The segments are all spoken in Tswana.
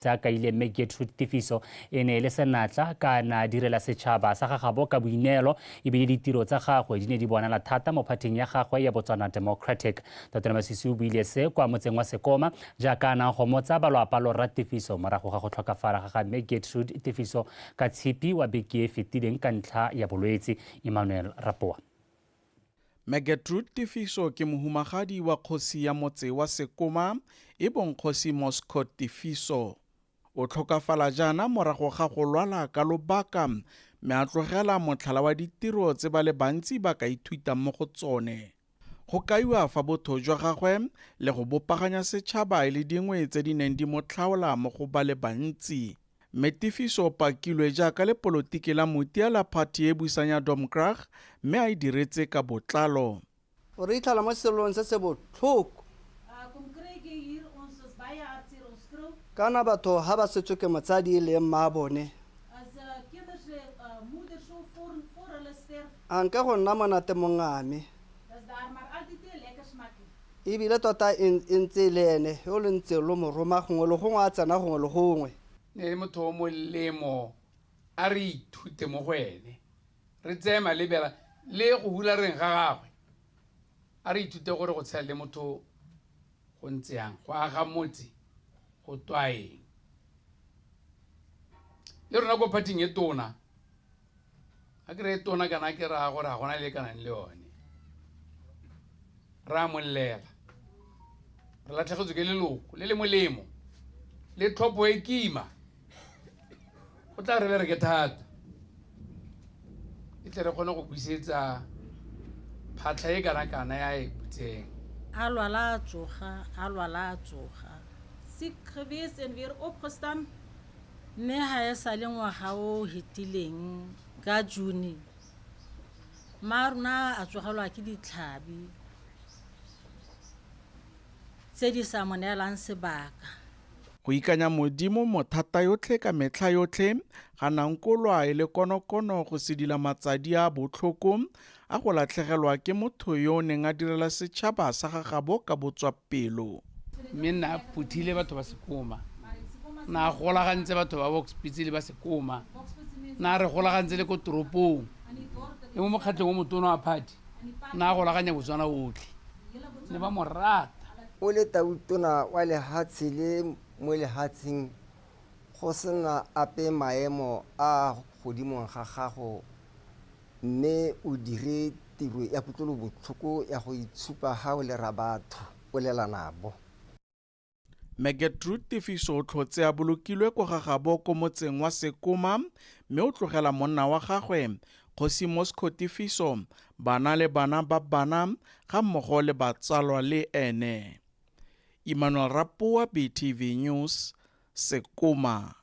tsa ka ile Megetrude tifiso ene le senatla kana direla setšhaba sa gagabo ka boineelo ebile ditiro tsa gagwe di ne di bonala thata mo phatheng ya gagwe ya Botswana Democratic. Dr. Masisi o buile se kwa motseng wa Sekoma jaaka na go motsa balwapalo ra tifiso morago ga go tlhokafala ga Megetrude tifiso ka tshipi wa beke e fetileng ka ntlha ya bolwetse. Emmanuel Rapoa. Megetrude tifiso ke mohumagadi wa kgosi ya motse wa Sekoma e bong kgosi Moscow tifiso. O tlhokafala jana morago ga go lwala ka lobaka mme a tlogela motlhala wa ditiro tse ba le bantsi ba ka ithutang mo go tsone. Go kaiwa fa botho jwa gagwe le go bopaganya setšhaba e le dingwe tse di neng di mo tlhaola mo go ba le bantsi. Mme tifiso pakilwe jaaka le polotiki la motia la party e buisang ya Dikgang mme a e diretse ka botlalo. O re itlhala mo selong se se botlhoko kana batho ha ba setswe ke motsadi e leng mma bone a nke go nna monate mongame ebile tota e ntse le ene yo le ntse lo mo roma gongwe le gongwe a tsena gongwe le gongwe ne motho o molemo a re ithute mo go ene re tseye malebela le go hula reng ga gagwe a re ithute gore go tshela le motho go ntse yang go aga motse go twaeng le rona ko phathing e tona a ke re tona kana ke ra gore a gona le kana le yone ra mollela re latlhegetswe ke leloko le le molemo le tlhopho e kima o tla re bereke thata e tle re kgone go buisetsa phatlha e kana ya e butseng a lwala a tsoga siek geweest en weer opgestaan mme ha e sa le ngwaga o hetileng ka June maruna a tsogelwa ke ditlhabi tse di sa moneelang sebaka. Go ikanya modimo mothata yotlhe ka metlha yotlhe ga nankolwa e le konokono go sedila matsadi a botlhoko a go latlhegelwa ke motho yo o neng a direla setšhaba sa gagabo ka botswapelo. mme nna puthile batho ba Sekoma na golagantse batho ba Boxpitsi le ba Sekoma na re golagantse le ko toropong le mo mokgatlhong o motona wa party na golaganya Botswana otlhe ne ba mo rata o le tautona wa lehatshe le mo lehatsheng go sena ape maemo a godimong ga gago mme o dire tiro ya kutlolo botlhoko ya go itshupa ha o le ra batho o lela nabo. Megetrude tifiso o tlhotse a bolokilwe ko gagabo ko motseng wa Sekoma mme o tlogela monna wa gagwe kgosi Moscow tifiso bana le bana ba bana ga mmogo le batsalwa le ene. Emmanuel Rapoa, BTV News, Sekoma.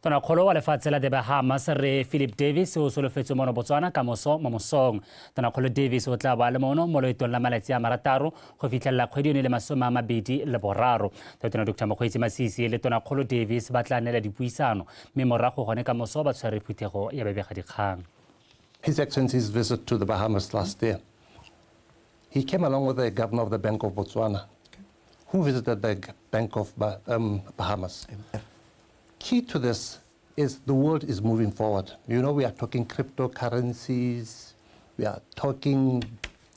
Tonakgolo wa lefatshe la The Bahamas re Philip Davis o solofetse mono Botswana ka moso mo mosong. Tonakgolo Davis o tla ba le mono mo loetong la malatsi a marataro go fitlhelela kgwedi le masome a mabedi le boraro. Tona Dr. Mokgweetsi Masisi le Tonakgolo Davis ba tla nela dipuisano mme morago gone ka moso ba tshwere phuthego ya bebegadikgang. His Excellency's visit to the Bahamas last year, he came along with the governor of the Bank of Botswana, who visited the Bank of Bahamas. Key to this is the world is moving forward. You know, we are talking cryptocurrencies, we are talking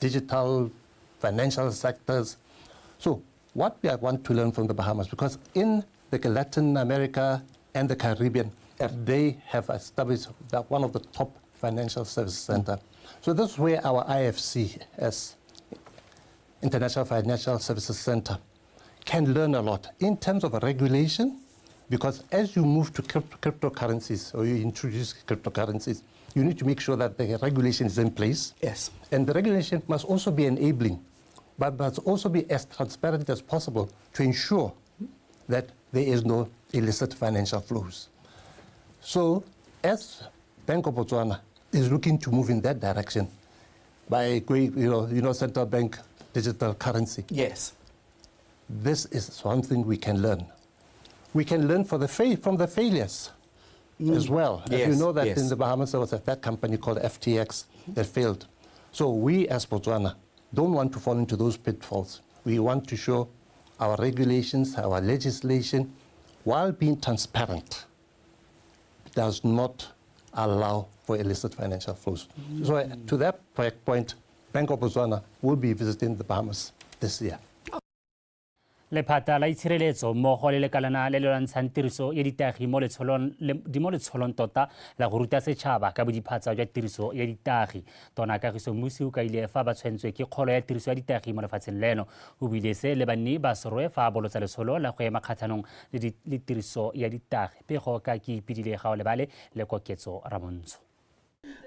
digital financial sectors. So what we want to learn from the Bahamas, because in the Latin America and the Caribbean, they have established one of the top financial service center. So this is where our IFC, as International Financial Services Center, can learn a lot in terms of regulation, because as you move to cryptocurrencies or you introduce cryptocurrencies, you need to make sure that the regulation is in place. Yes. And the regulation must also be enabling, but must also be as transparent as possible to ensure that there is no illicit financial flows. So as Bank of Botswana is looking to move in that direction by going, central bank digital currency. Yes. This is something we can learn. We can learn from the failures as well. Yes, As you know that yes. in the Bahamas there was that company called FTX that failed. So we as Botswana don't want to fall into those pitfalls. We want to show our regulations, our legislation while being transparent, does not allow for illicit financial flows. So to that point, Bank of Botswana will be visiting the Bahamas this year. Lephata la itshireletso mmogo le lekalana le le lwantshang tiriso ya ditagi mo letsholong tota la go ruta setšhaba ka bodiphatsa jwa tiriso ya ditagi. Tona Kagiso Musi o kaile fa ba tshwentswe ke kgolo ya tiriso ya ditagi mo lefatsheng leno. O buile se le banni ba serwe fa a bolotsa letsholo la go ema kgatlhanong le tiriso ya ditagi. Pego ka ke ipidile ga o lebale le koketso Ramontsho.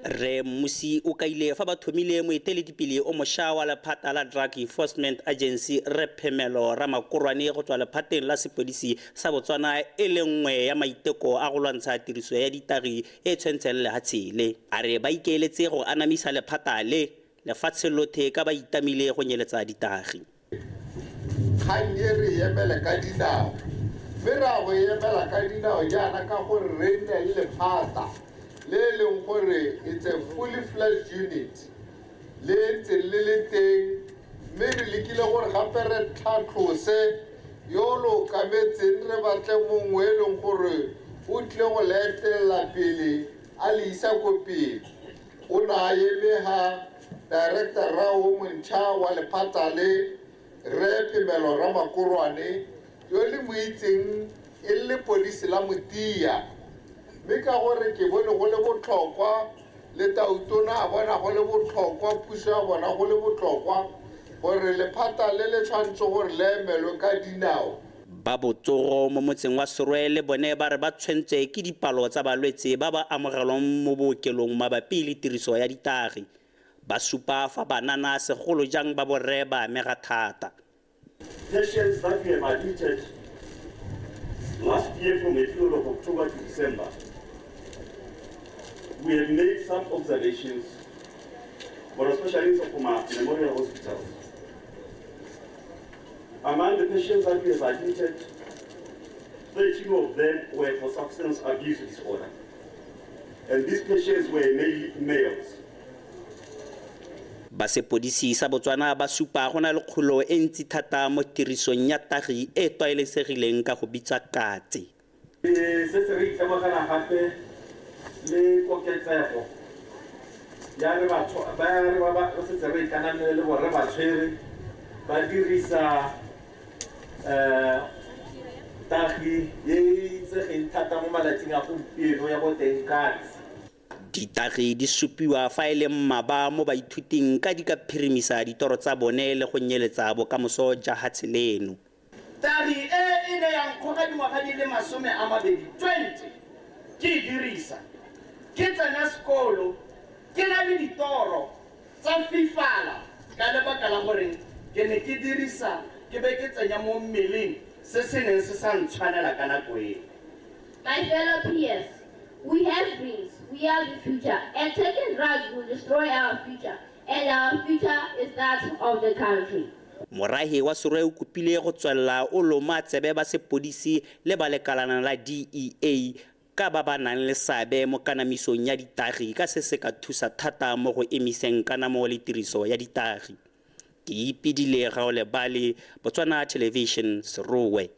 Re Musi o kaile fa ba thomile moeteledipele o mošwa wa lephata la Drug Enforcement Agency re Phemelo Ramakorwane go tswa lephateng la sepodisi sa Botswana e le nngwe ya maiteko a go lwantsha tiriso ya ditagi e tshwentseng lehatshele. A re ba ikeeletse go anamisa lephata le lefatshe lotlhe ka ba itamile go nyeletsa ditagi. Kgang e re emele ka dinao mme ra go emela ka dinao jaana ka gore re nne le lephata le leng gore it's a fully fledged unit le ntse le le teng mme re lekile gore gape re tlhatlhose yo lo kametseng re batle mongwe e leng gore o tle go letelela pele a le isa ko pele o na emeha director o montšha wa lephata le re Phemelo Ramakorwane yo le mo itseng e le polisi la Motia. Mme ka gore ke bone go le botlhokwa le tautona a bona go le botlhokwa puso ya bona go le botlhokwa gore lephata le le tshwantse gore le emelwe ka dinao. Ba botsogo mo motseng wa Serwe le bone ba re ba tshwentswe ke dipalo tsa balwetse ba ba amogelwang mo bookelong mabapi le tiriso ya ditagi. Ba supa fa banana segolo jang ba borre ba amega thata. Patients that we have admitted last year from a period of October to December, we have made some observations, but especially from our memorial hospitals. Among the patients that we have admitted, 13 of them were for substance abuse disorder. And these patients were mainly males. Ba sepodisi sa Botswana ba supa go na le kgolo e ntsi thata mo tirisong ya tagi e tlwaelesegileng ka go bitsa katse. Se se re itemogela gape le koketsego ya re batho ba se se re ikanamele le borre ba tshwere ba dirisa tagi e itsegeng thata mo malatsing a gompieno ya boteng katse. Ditagi di supiwa fa e le mmaba mo baithuting ka di ka phirimisa ditoro tsa bone le go nyeletsa bokamoso ja hatseleno. Tagi e ne yang kgoga dingwaga di le 20 ke dirisa ke tsena sekolo ke na le ditoro tsa fifala ka lebaka la gore ke ne ke dirisa ke be ke tsenya mo mmeleng se se neng se sa ntshwanela ka nako e. My fellow peers, we have dreams, we are the future, and taking drugs will destroy our future, and our future is that of the country. Morahi wa Serwe o kopile go tswella o loma tsebe ba sepodisi le ba lekalana la DEA ka ba ba nang le sabe mo kanamisong ya ditagi ka se se ka thusa thata mo go emiseng kanamo le tiriso ya ditagi. Ke ipidile ga o lebale Botswana Television Serwe.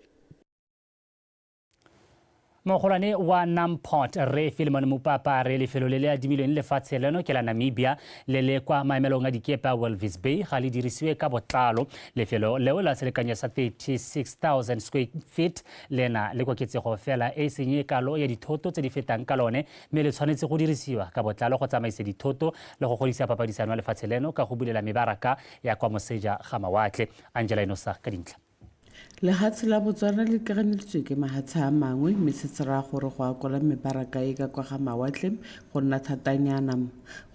Mogolwane wa Namport re Philemon Mupapa re lefelo le le adimilweng lefatshe leno ke la Namibia le le kwa maemelong a dikepe Walvis Bay ga le dirisiwe ka botlalo. Lefelo leo la selekanya sa 36,000 square feet lena le koketsego fela e senye kalo ya dithoto tse di fetang ka lone mme le tshwanetse go dirisiwa ka botlalo go tsamaisa dithoto le go godisa papadisano ya lefatshe leno ka go bulela mebaraka ya kwa moseja ga mawatle. Angela Inosa ka dintlha. Lehatshe la Botswana le kaganeditswe ke mahatshe a mangwe mme se tsara gore go akola mebaraka e ka kwa ga mawatle go nna thatanyana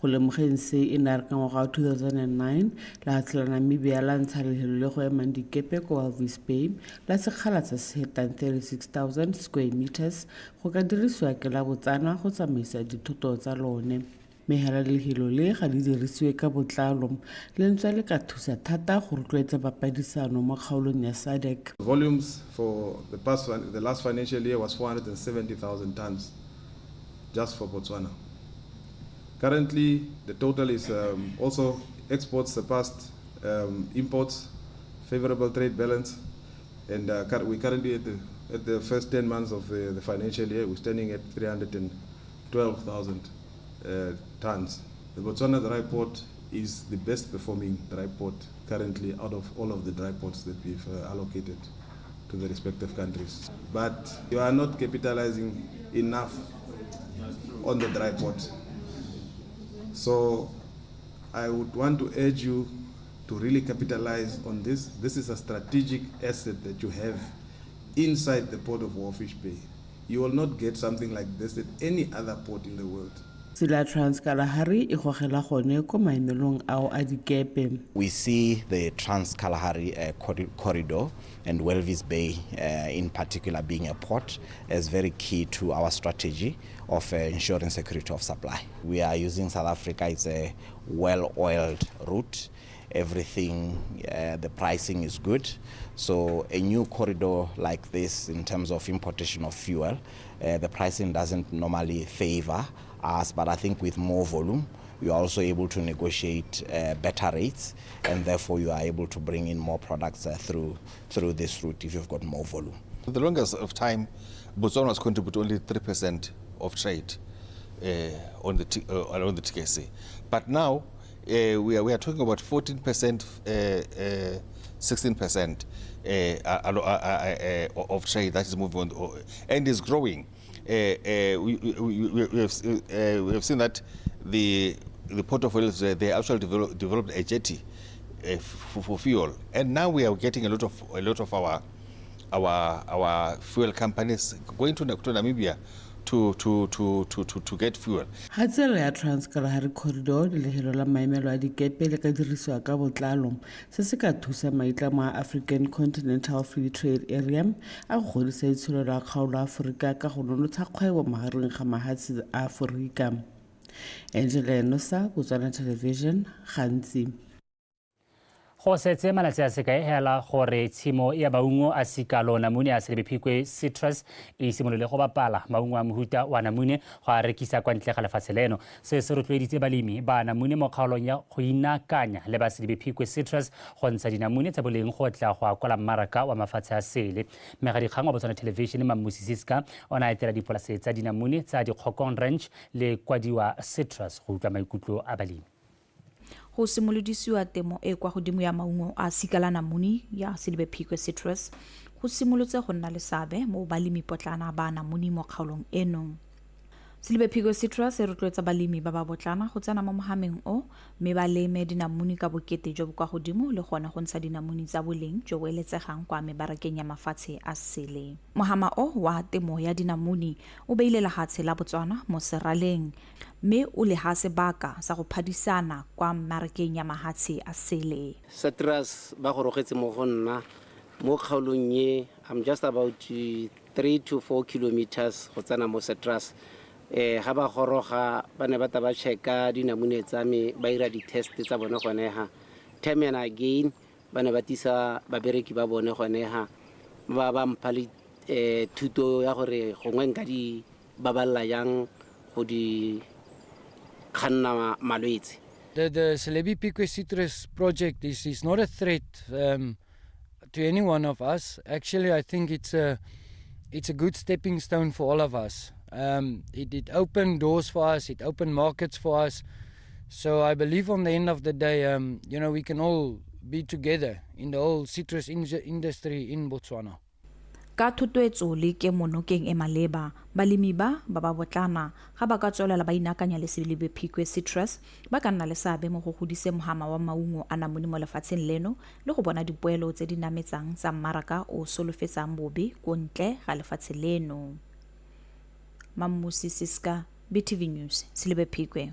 go lemogeng se e na re ka ngwaga wa 2009 lehatshe la Namibia la ntsha lehelo le go emang dikepe ko Walvis Bay la sekgala se se hetang 36,000 square meters go ka dirisiwa ke la Botswana go tsamaisa dithoto tsa lone. Mehela lehelo le ga di dirisiwe ka botlalo le ntse le ka thusa thata go rotloetsa papadisano mo kgaolong ya SADC. Volumes for the last financial year was 470,000 tons just for Botswana. Currently, the total is also exports surpassed imports, favorable trade balance, and we currently at the at the first 10 months of the financial year, we're standing at 312,000 tons. The Botswana dry port is the best performing dry port currently out of all of the dry ports that we've allocated to the respective countries. But you are not capitalizing enough on the dry port. So I would want to urge you to really capitalize on this. This is a strategic asset that you have inside the port of Warfish Bay. You will not get something like this at any other port in the world. Sila Trans-Kalahari e gogela gone ko maemelong ao a dikepe. We see the Trans-Kalahari corridor and Walvis Bay in particular being a port as very key to our strategy of ensuring security of supply. We are using South Africa, it's a well-oiled route. Everything, the pricing is good. So a new corridor like this in terms of importation of fuel, the pricing doesn't normally favor us, but I think with more volume, you are also able to negotiate better rates, and therefore you are able to bring in more products through this route if you've got more volume. For the longest of time, Botswana has contributed only 3% of trade on the TKC. But now we are talking about 14%, 16% of trade that is moving on and is growing. We have seen that the port of Wales, they actually developed a jetty for fuel, and now we are getting a lot of our fuel companies going to Namibia to get fuel. Hatsela ya Trans-Kalahari corridor le lehelo la maemelo a dikepe le ka dirisiwa ka botlalo se se ka thusa maitlamo a African Continental Free Trade Area a go godisa itsholelo ya kgaolo Afrika ka go nonotsha kgwebo magareng ga mahatsi a Afrika. Angela Nosa, Botswana Television, gantsi. Go setse malatsi a sekae hela gore tshimo ya maungo a sikalo namune a Selebephikwe citrus e simolole go bapala maungo a mohuta wa namune go a rekisa kwa ntle ga lefatshe leno. Se se rotloeditse balemi ba namune mo kgaolong ya go inakanya le ba Selebephikwe citrus go ntsha dinamune tsa boleng go tla go akola mmaraka wa mafatshe a sele. Megadikgang wa Botswana Television Mamusisiska ona a etela dipolase tsa dinamune tsa Dikgang Ranch le kwadiwa citrus go utlwa maikutlo a balemi. Go simolodisiwa temo e kwa godimo ya maungo a sikala namune ya Selebephikwe citrus go simolotse go nna le seabe mo balemi potlana ba namune mo kgaolong eno. Selebephikwe citrus e rotloetsa balemi ba ba botlana go tsena mo mohameng o mme ba leme dinamune ka bokete jo bo kwa godimo le gona go ntsha dinamune tsa boleng jo bo eletsegang kwa mebarakeng ya mafatshe a sele. Mohama o wa temo ya dinamune o beile lehatshe la Botswana mo seraleng mme o le ha sebaka sa go phadisana kwa mmarakeng ya mahatshe a sele. Citrus ba go rogetse mo go nna mo kgaolong ye I'm just about 3 to 4 kilometers go tsena mo citrus. Ha ba goroga ba ne ba taba checka dinamune tsa me ba ira di test tsa bone gone ha time and again ba ne ba tisa ba bereki ba bone gone ha ba ba mpali thuto ya gore gongwe nka di baballa yang go di khanna malwetse. The Selebephikwe citrus project is not a threat to any one of us. Actually, I think it's a good stepping stone for all of us. It opened doors for us, it opened markets for us. So I believe on the end of the day, we can all be together in the whole citrus industry in Botswana. Ka thutoetso le ke monokeng e maleba balemi ba botlana ga ba ka tswelela ba inakanya le Selebephikwe citrus ba ka nna le seabe mo go godise mohama wa maungo a namune mo lefatsheng leno le go bona dipoelo tse di nametsang tsa mmaraka o solofetsang bobe ko ntle ga lefatshe leno. Mamusisiska, BTV News, Selebephikwe.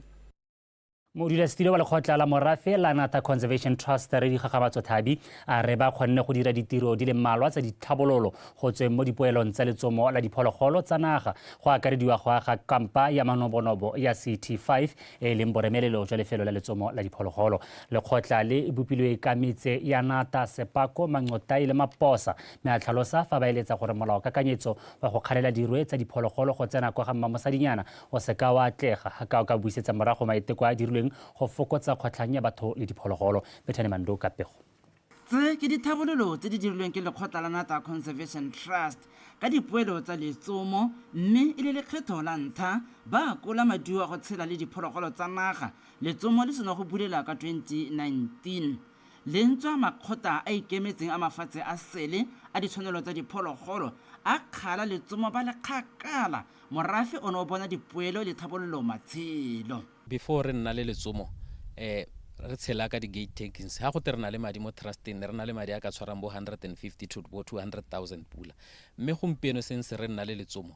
Modulasetilo wa lekgotla la morafe la Nata Conservation Trust re di gagabatso Thabi a re ba kgonne go dira ditiro di le mmalwa tsa ditlhabololo go tsweng mo dipoelong tsa letsomo la diphologolo tsa naga go akarediwa go aga kampa ya manobonobo ya CT5 e leng boremelelo jwa lefelo la letsomo la diphologolo. Lekgotla le bopilwe ka metse ya Nata, Sepako, Mangotai le Maposa mme a tlhalosa fa ba eletsa gore molao kakanyetso wa go kgalela dirwe tsa diphologolo go tsena kwa ga mmamosadinyana o seka wa atlega ga ka buisetsa morago maiteko a dirilweng go fokotsa kgotlhang ya batho le diphologolo. Bethane Mando ka pego. tse ke dithabololo tse di dirilweng ke lekgotla la Nata Conservation Trust ka dipoelo tsa letsomo mme e le lekgetho la ntlha ba kola maduo a go tshela le diphologolo tsa naga letsomo le sena go bulela ka 2019 lentswa makgotla a ikemetseng a mafatshe a sele a ditshwanelo tsa diphologolo a kgala letsomo ba le kgakala morafe o ne o bona dipoelo le thabololo matshelo before re nna le letsomo re tshela ka di-gate takings ha go te re na le madi mo trusting re na le madi a ka tshwarang bo 150 to bo 200,000 pula mme gompieno sense re nna le letsomo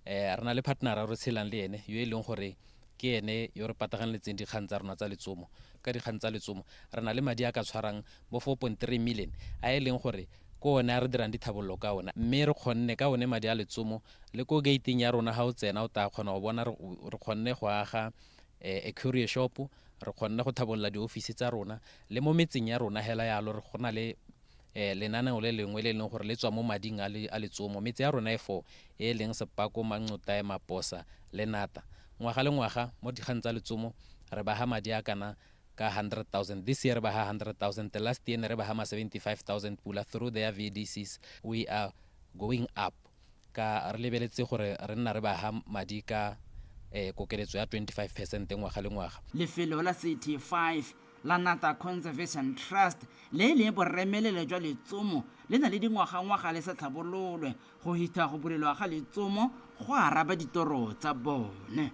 re na le partner a re tshelang le ene yo e leng gore ke ene yo re pataganeletseng dikgang tsa rona tsa letsomo ka dikgang tsa letsomo re na le madi a ka tshwarang bo 4.3 million a e leng gore ko one a re dirang dithabololo ka ona mme re kgonne ka one madi a letsomo le ko gating ya rona ha o tsena o ta kgona go bona re kgonne go aga a courier shop re kgonne go thabolola di-office tsa rona le mo metseng ya rona hela yalo re gona le lenaneo le lengwe le leng gore le tswa mo mading a letsomo metse ya rona e 4 e leng Sepako Manxota Maposa le Nata ngwaga le ngwaga mo dikgang tsa letsomo re ba ha madi a kana ka 100,000 this year ba ha 100,000 the last year re ba ha 75,000 pula through their VDCs we are going up ka re lebeletse gore re nna re ba ha madi ka kokeletso ya 25% ngwaga le ngwaga lefelo la City 5 la Nata Conservation Trust le le boremelele jwa letsomo le na le dingwaga le sa tlhabololwe go hita go bulelwa ga letsomo go araba ditoro tsa bone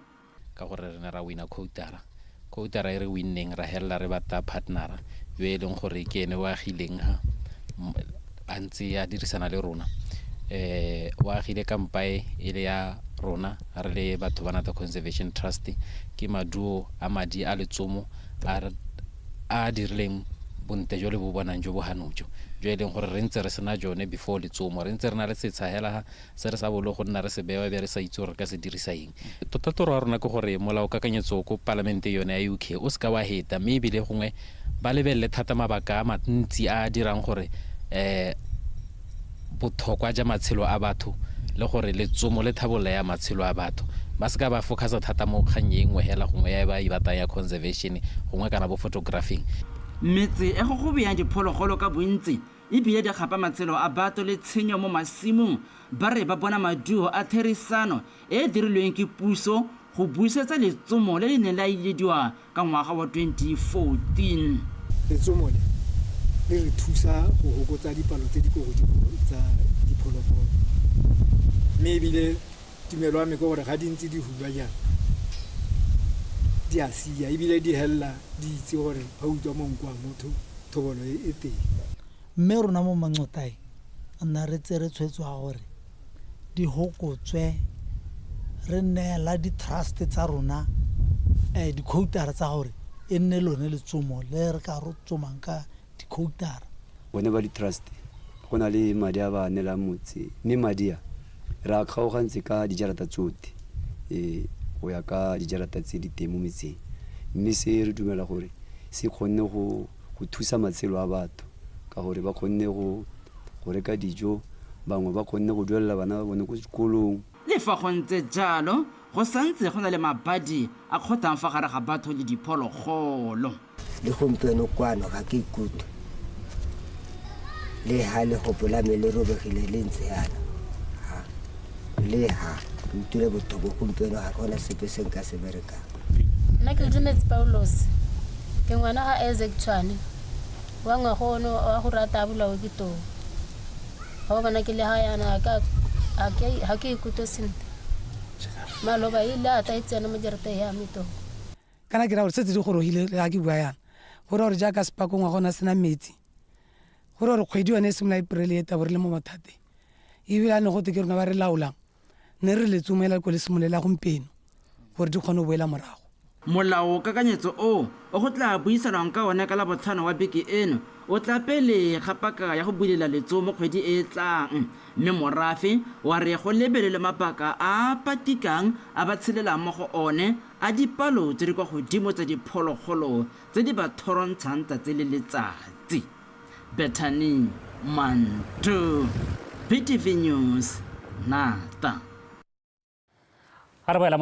ka gore re ne ra wina quotara e re winneng ra hella re bata partnera yo e leng gore ke ene wa agileng ha antse ya dirisana le rona wa agile kampae e le ya rona re le batho ba Nata Conservation Trust ke maduo a madi a letsomo a dirileng bonte jo le bo bonang jo bo hanojo jo e leng gore re ntse re sena jone before letsomo re ntse re na le setshahela se re sa bolo go nna re se bewa be re sa itse gore ka se dirisa eng tota toro ya rona ke gore molao kakanyetso ko parlamente yone ya UK o ska wa heta mme bile gongwe ba lebelle thata mabaka a mantsi a dirang gore bothokwa ja matshelo a batho le gore letsomo le thabolla ya matshelo a batho ba ska ba focusa thata mo kgang e nngwe hela gongwe ya ba e batang ya conservation gongwe kana bo photographing metse e go beyang diphologolo ka bontsi e bile di gapa matshelo a batho le tshenyo mo masimong ba re ba bona maduo a therisano e dirilweng ke puso go busetsa letsomo le le neng la ilediwa ka ngwaga wa 2014 letsomo le re thusa go hokotsa dipalo tse di go godimo tsa diphologolo mme ebile tumelo ya me ke gore ga di ntse di hulwa jang di a sia ebile di hella di itse gore ga utswa mo nko wa motho thobolo e teng mme rona mo Manxotae nna re tse re tshwetswa gore di hokotswe re neela di-trust tsa rona di-quotara tsa gore e nne lone letsomo le re ka ro tsomang ka di-quotara bone ba di-trust go na le madi a ba neelang motse mme madi a re a kgaogantse ka dijarata tsote go ya ka dijarata tse di teng mo metseng mme se re dumela gore se kgonne go thusa matshelo a batho ka gore ba kgonne go reka dijo bangwe ba kgonne go duelela bana ba bone ko sekolong le fa go ntse jalo go santse go na le mabadi a kgothang fa gare ga batho le diphologolo le gompieno kwano ga ke ikutlwe le ha le gopola me le robegile le ntse yana le ha ntule botobo gompieno ga gona sepe se nka se berekang nna ke dumetse Paulos ke ngwana ga Isaac Tshwane wa ngwagono wa go rata bolawe ke to ga bona ke le ha yana ha ke ikutlwe sentle maloba ile a ta itsena mo jarata ya mito kana ke ra gore setse di gorogile ga ke bua yana gore re jaaka Sepako ngwa gona sena metsi gore re kgwedi yone se mla iprele eta bore le mo mathate e bila ne go te ke rona ba re laolang ne re le tsumela go le simolela gompieno gore di kgone go boela morago molao kakanyetso o go tla buisanang ka one ka la botlhano wa beke eno o tla pele ga paka ya go bulela letsomo kgwedi e tlang mme morafe wa re go lebelele mabaka a patikang a ba tshelela mo go one a dipalo tse di kwa godimo tsa diphologolo tse di ba thorontshang tsatsi le letsatsi Bethany Manto BTV News Nata ga re boela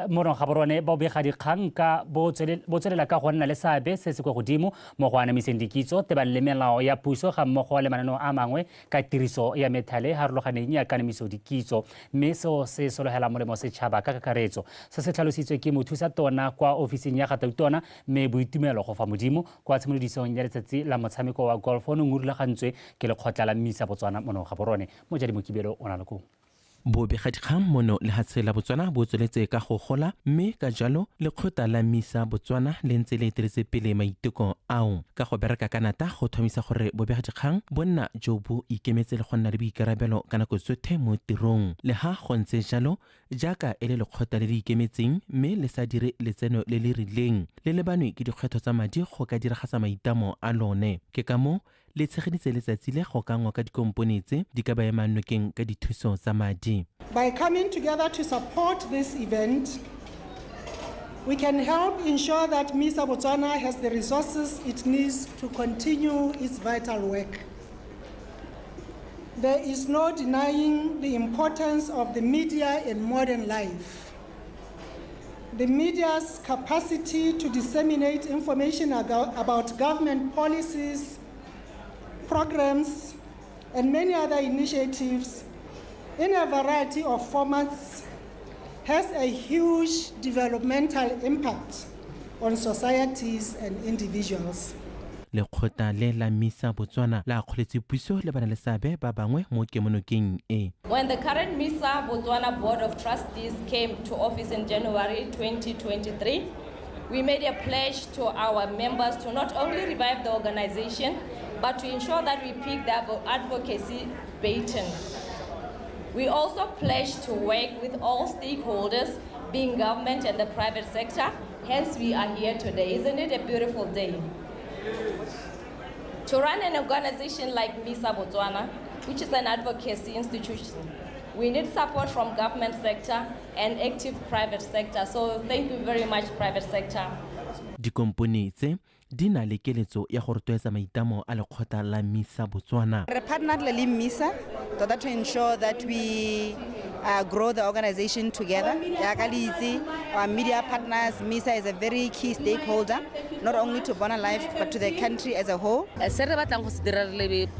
mono ga borone ba bega dikgang ka botswelela ka go nna le seabe se se kwa godimo mo go anamiseng dikitso tebang le melao ya puso ga mmogo le mananeo a mangwe ka tiriso ya methale harologaneng ya kanamiso dikitso mme seo se sologela molemo setšhaba ka kakaretso se se tlhalositswe ke mothusa tona kwa ofising ya gatautona mme boitumelo go fa modimo kwa tshimolodisong ya letsatsi la motshameko wa golf ono ngurulagantswe ke lekgotla la mmisa Botswana mono ga borone Mojadi Mokibelo o na le ko bobegadikgang mono lehatshe la Botswana bo tsweletse ka go gola mme ka jalo lekgotla la mmisa Botswana le ntse le eteletse pele maiteko ao ka go bereka ka nata go thomisa gore bobegadikgang bo nna jo bo ikemetse le go nna le boikarabelo ka nako tsotlhe mo tirong le ha go ntse jalo jaaka e le lekgotla le le ikemetseng mme le sa dire letseno le le rileng le lebanwe ke dikgwetho tsa madi go ka diragasa maitamo a lone ke ka mo le tshegeditse letsatsi le go kangwa ka dikompone tse di ka baema nokeng ka dithuso tsa madi. By coming together to support this event, we can help ensure that MISA Botswana has the resources it needs to continue its vital work. There is no denying the importance of the media in modern life. The media's capacity to disseminate information about government policies, programs, and many other initiatives in a variety of formats has a huge developmental impact on societies and individuals. Lekgotla le la MISA Botswana la kgoletse puso le bana le seabe ba bangwe mo kemonokeng e. When the current MISA Botswana Board of Trustees came to office in January 2023, we made a pledge to our members to not only revive the organization, but to ensure that we pick the advocacy baton. We also pledged to work with all stakeholders, being government and the private sector. Hence, we are here today. Isn't it a beautiful day? To run an organization like MISA Botswana, which is an advocacy institution, we need support from government sector and active private sector. So thank you very much, private sector. Dikompone tse di na le keletso ya go rotloetsa maitamo a lekgotla la MISA Botswana. Re partnered le MISA to ensure that we grow the organization together. Our media partners, MISA is a very key stakeholder, not only to Bona Life, but to the country as a whole.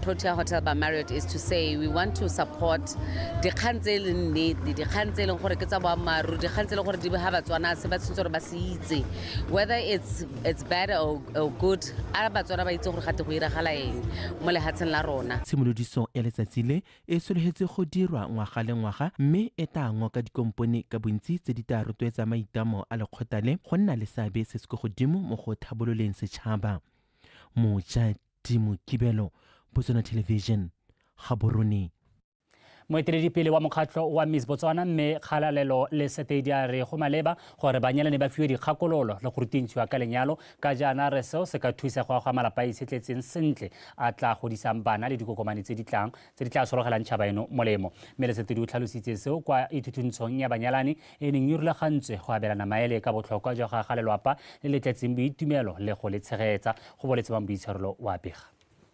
Protea Hotel by Marriott is to say we want to support the council in need, the council whether it's bad or good. Tshimolodiso ya letsatsi le e sologetse go dirwa ngwaga le ngwaga mme e tangwa ka dikompone ka bontsi tse di tla rotloetsa maitamo a lekgotla le go nna le seabe se se go godimo mo go tlhabololeng setšhaba. Mojadi Mokibelo, Botswana Television, Gaborone. Moeteledipele wa mokgatlho wa Miss Botswana mme Kgalalelo le Setedi a re go maleba gore banyalani ba fiwe dikgakololo le go rutintshiwa ka lenyalo ka jaana re seo se ka thusa go aga malapa a isetletseng sentle a tla godisang bana le dikokomane tse di tla sologelang tšhaba eno molemo mme le Setedi o tlhalositse seo kwa ithuthuntshong ya banyalani e neng e rulagantswe go abelana maele ka botlhokwa jwa go aga lelapa le le tletseng boitumelo le go le tshegetsa go boletse bang boitshwarelo wa pega.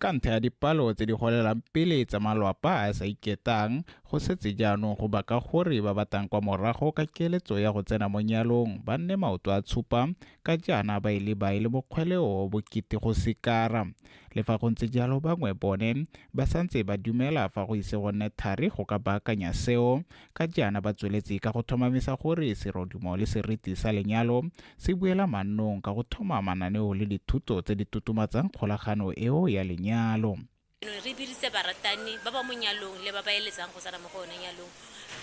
Ka ntlha ya dipalo tse di golelang pele tsa malwapa a sa iketang go setse jaanong go baka gore ba batang kwa morago ka keletso ya go tsena mo nyalong ba nne maoto a tshupa ka jaana ba ile bokgweleo bokete go sekara le fa go ntse jalo bangwe bone ba santse ba dumela fa go ise go nne thari go ka baakanya seo ka jaana ba tsweletse ka go thomamisa gore serodumo le seriti sa lenyalo se buela mannong ka go thoma mananeo le dithuto tse di tutumatsang kgolagano eo ya lenyalo. Re birise baratani ba ba mo nyalong le ba ba eletsang go tsana mo go one nyalong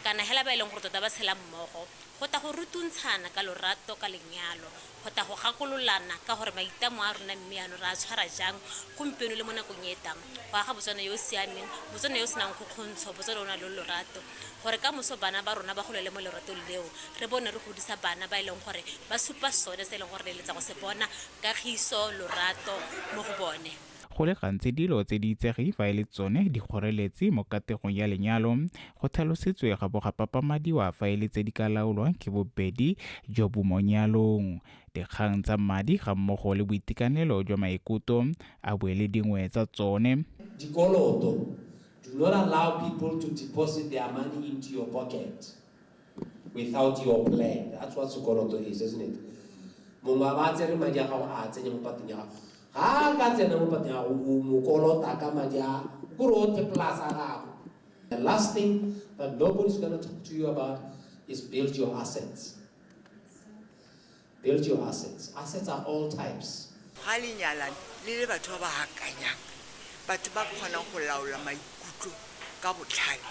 kana hela ba eleng gore tota ba tshela mmogo go ta go rutuntshana ka lorato ka lenyalo go ta go gakololana ka gore maitamo a rona mme ano ra tshwara jang gompieno le mo nakong e tang wa ga Botswana yo siameng Botswana yo senang go kgontsho Botswana ona le lorato gore ka moso bana ba rona ba golele mo lorato leo re bone re godisa bana ba eleng gore ba supa sone se eleng gore le letsa go se bona ka khiso lorato mo go bone. Go le gantsi dilo tse di itsege fa le tsone di kgoreletsi mo kategong ya lenyalo go tlhalositswe ga bo ga papamadiwa fa ile tse di ka laolwang ke bobedi jo bo mo nyalong. Dikgang tsa madi ga mmogo le boitekanelo jwa maikuto a boele dingwe tsa tsone. Dikoloto, do not allow people to deposit their money into your pocket. without your plan. That's what sekoloto is, isn't it? Mongwe a ba tsere madi a gago a tsenye mo pateng ya gago. Ha ka tsena mo pateng ya gago o mo kolota ka madi a kore plus a gago. The last thing that nobody's going to talk to you about is build your assets. Build your assets. Assets are all types. Ga le nyalane le le batho ba hakanyang batho ba kgonang go laola maikutlo ka botlhale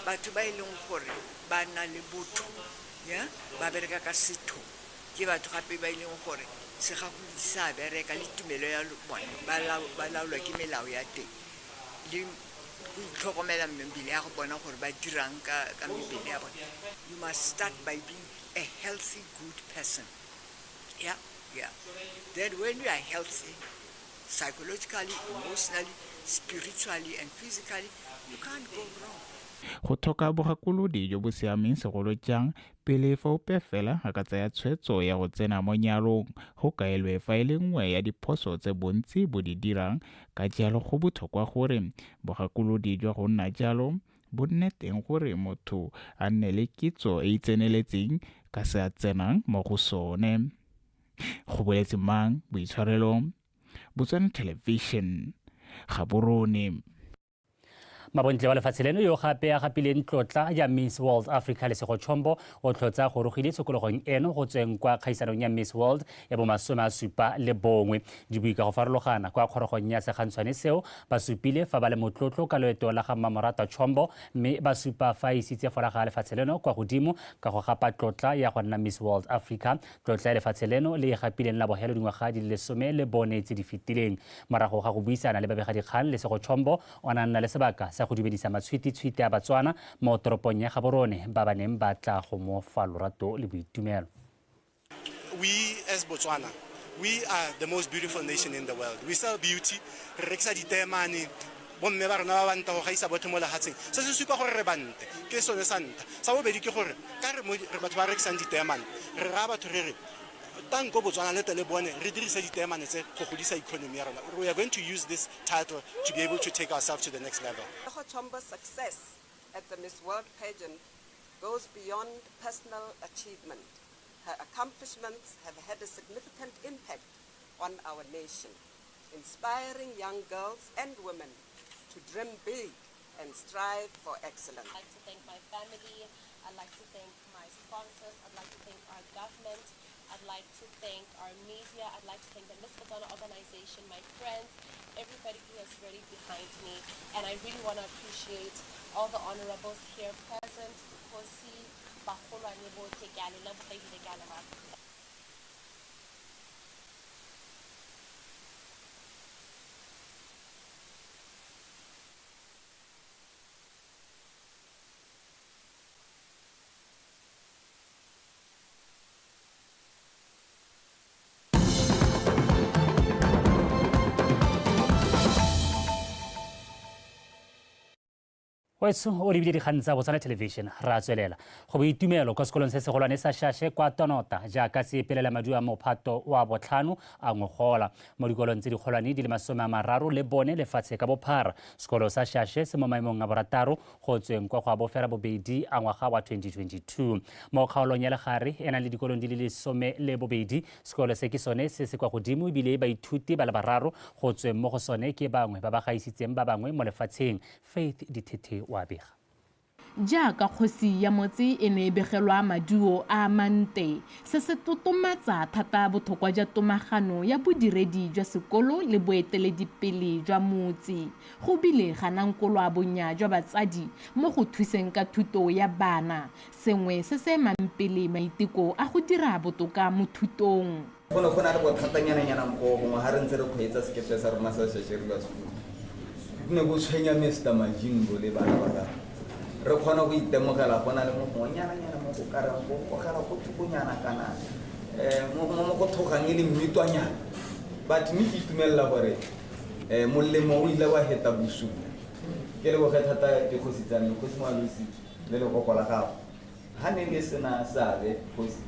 batho ba ileng gore ba na le botho ya ba bereka ka setho ke batho gape ba ileng gore se ga go isa bereka le tumelo ya bona ba laolwa ke melao ya teng le go itlhokomela mmele ya go bona gore ba dirang ka mmele ya bona. You must start by being a healthy, good person. Yeah. Then when you are healthy, psychologically, emotionally, spiritually, and physically, you can't go wrong. Go thoka bogakolodi jo bo siameng segolo jang pele fa o pefela ga ka tsaya tshwetso ya go tsena mo nyalong go kaelwe fa ile nngwe ya diphoso tse bontsi bo di dirang ka jalo go botlhokwa gore bogakolodi jwa go nna jalo bo nne teng gore motho a nne le kitso e itseneletseng ka se a tsenang mo go sone. Go boletse mang boitshwarelo Botswana Television Gaborone. Mabontle wa lefatshe leno yo gape a gapileng tlotla ya Miss World Africa Lesego Chombo o tlhotsa go rogile tsokologong eno go tsweng kwa kgaisanong ya Miss World ya bo 71 di buika go farologana kwa kgorogong ya segantshwane seo ba supile fa ba le motlotlo ka loeto la ga Mmamorata Chombo mme ba supa fa isitse fora ga lefatshe leno kwa godimo ka go gapa tlotla ya go nna Miss World Africa. Tlotla ya lefatshe leno le gapileng la bogelo dingwaga di le 10 le bone tse di fitileng morago ga go buisana le babegadikgang Lesego Chombo o nna le sebaka sa go dumedisa matshwiti-tshwiti a Batswana mo toropong ya Gaborone ba ba neng ba tla go mo fa lorato le boitumelo. We as Botswana, we are the most beautiful nation in the world. We sell beauty, re rekisa ditemane, bomme ba rona ba banta go gaisa botho mo lehatsheng. Se se supa gore re bante ke sone santa. Sa bobedi ke gore ka re batho ba rekisang ditemane re ra batho re tanko Botswana le tele bone re dirisa ditemane tse go godisa economy ya rona. We are going to use this title to be able to take ourselves to the next level. Chombo's success at the Miss World pageant goes beyond personal achievement. Her accomplishments have had a significant impact on our nation, inspiring young girls and women to dream big and strive for excellence. I'd like to thank my family, I'd like to thank my sponsors, I'd like to thank our government, I'd like to thank our media, I'd like to thank the Miss Botswana organization, my friends, everybody who is really behind me. And I really want to appreciate all the honorables here present, Kosi, Bakolo, and Nebo, Tegalo, Lampai, Tegalo. Wetso o lebile dikgang tsa Botswana Television ra tswelela go boitumelo kwa sekolong se segolwane sa Shashe kwa Tonota jaaka se pelela maduo a mophato wa botlhano a ngogola mo dikolong tse dikgolwane di le 30 le bone lefatshe ka bophara. Sekolo sa Shashe se mo maemong a borataro go tsweng kwa go abofela bobedi a ngwaga wa 2022 mo kgaolong ya legare ena le dikolong di le 12. Sekolo se ke sone se se kwa godimo ebile baithuti ba le bararo go tsweng mo go sone ke bangwe ba ba gaisitseng ba bangwe mo lefatsheng. Faith Ditete wa bega jaaka kgosi ya motse e ne begelwa maduo a mante se se totomatsa thata botlhokwa jwa tomagano ya bodiredi jwa sekolo le boeteledipele jwa motse go bile ganankolo a bonya jwa batsadi mo go thuseng ka thuto ya bana sengwe se se mampele maiteko a go dira botoka mo thutong. Go na le bothatanyana mo go ha re ntse re kgweetsa sekepe sa rona sa Shashe ne go tshwenya Mr. Majingo le bana ba ka re khona go itemogela gona le mo nyana mo go ka re go gogela go tukonyana kana mo go thogang le mmitwanyana but mme ke itumella gore molemo o ile wa heta BOSUPA ke le go thata ke khosi tsane go se malusi le le go kola gago ha ne le sena sabe khosi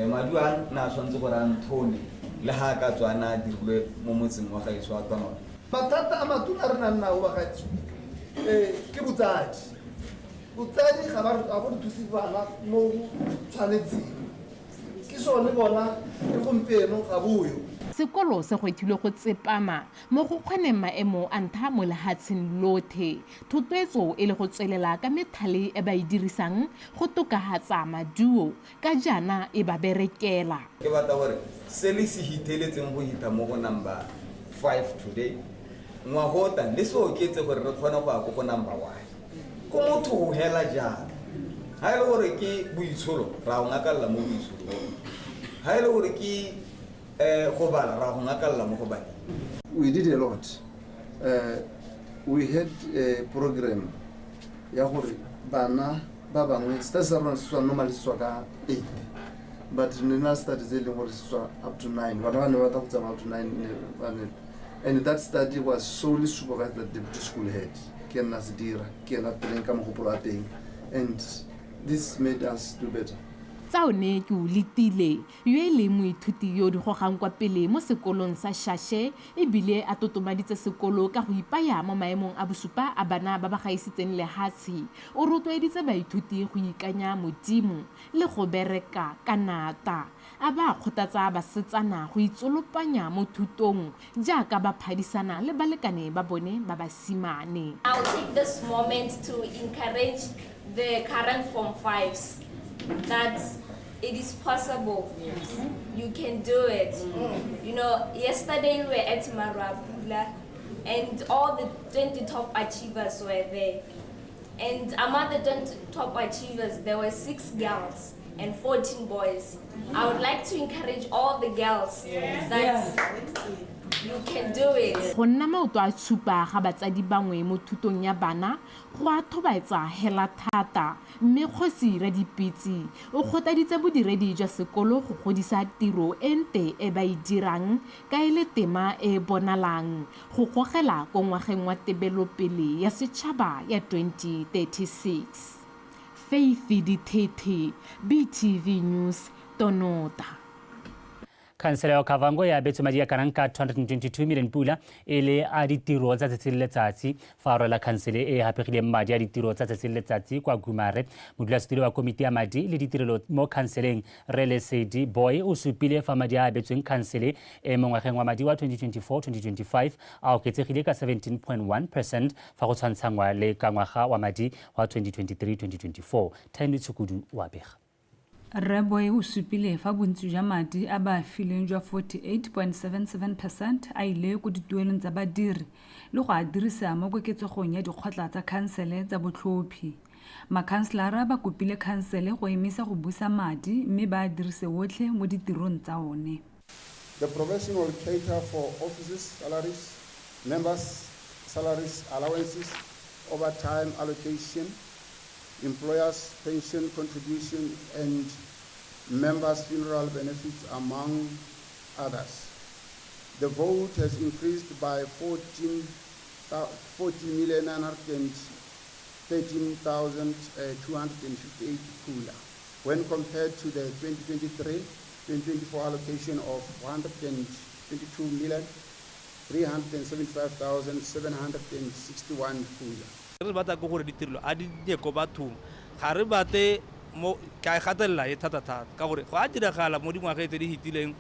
madua na tshwantse gore Anthony le ha ka tswana dirwe mo motseng wa gaetsho wa Tonota. Matata a matuna re nna o ba gatsi ke botsadi botsadi ga ba re thuse bana mo tshwanetseng ke sone bona le gompieno ga boyo. Sekolo se gwetilwe go tsepama mo go kgoneng maemo a ntlha mo lehatsheng lotlhe. Thotloetso e le go tswelela ka methale e ba e dirisang go tokahatsa maduo ka jana e ba berekela. Ke batla gore se le se hiteletseng go hita mo go number 5 today ngwagota le se oketse gore re kgone go ya go number 1 ko motho o hela jana ha ile gore ke boitsholo ra o ngakalla mo boitsholo ha ile gore ke we did a lot. We had a program ya gore bana ba bangwe sa rona se normally ka 8 but nna study ze le gore se up to 9 bana ba ne ba ta go up to 9 and that study was solely supervised by the deputy school head ke nna se dira ke na teng ka mogopolo a teng and this made us do better. Tsaone ke o letile yo e le moithuti yo di gogang kwa pele mo sekolong sa Shashe e bile a totomaditse sekolo ka go ipaya mo maemong a bosupa a bana ba ba gaisitseng lehatsi. O rotloeditse baithuti go ikanya modimo le go bereka ka nata. A ba kgothatsa basetsana go itsolopanya mo thutong jaaka ba phadisana le balekane ba bone ba basimane. I'll take this moment to encourage the current Form 5s that it is possible. Yes. You can do it. You know, yesterday we were at Marabula and all the 20 top achievers were there. And among the 20 top achievers, there were 6 girls and 14 boys. I would like to encourage all the girls that you can do it. Go nna maoto a tshupa ga batsadi bangwe mo thutong ya bana go a thobaetsa hela thata mme kgosi ra dipitsi o kgotaditse bodiredi jwa sekolo go godisa tiro ente e ba e dirang ka ele tema e bonalang go gogela ko ngwageng wa tebelopele ya setšhaba ya 2036. Faith Ditete, BTV News, Tonota. Kansela ya Kavango ya betso madi ya kananka 222 million pula ele a ditiro tsa tsatsi le letsatsi faro la kansele e hapegile madi a ditiro tsa tsatsi le letsatsi kwa Gumare modulasetilo wa komiti ya madi le ditirelo mo kanseleng Relesedi Boy o supile fa madi a betsweng kansele e mo ngwageng wa madi wa 2024-2025 a oketsegile ka 17.1% fa go tshwantshangwa le ka ngwaga wa madi wa 2023-2024. Thaini Tshukudu wa bega Reboy o supile fa bontsi jwa madi a ba fileng jwa 48.77% a ile go dituelong tsa badiri le go a dirisa mo koketsegong ya dikgotla tsa khansele tsa botlhophi. Makhanselara ba kopile khansele go emisa go busa madi mme ba dirise otlhe mo ditirong tsa one. The provision will cater for officers' salaries, members' salaries, allowances, overtime allocation, employers' pension contribution, and members' funeral benefits, among others. The vote has increased by 40,913,258 kula when compared to the 2023-2024 allocation of 122,375,761 kula. Re batla go gore ditirelo a di ko bathong ga re bate mo ka gatella e thata ka gore go a diragala mo dingwaga tse di hitileng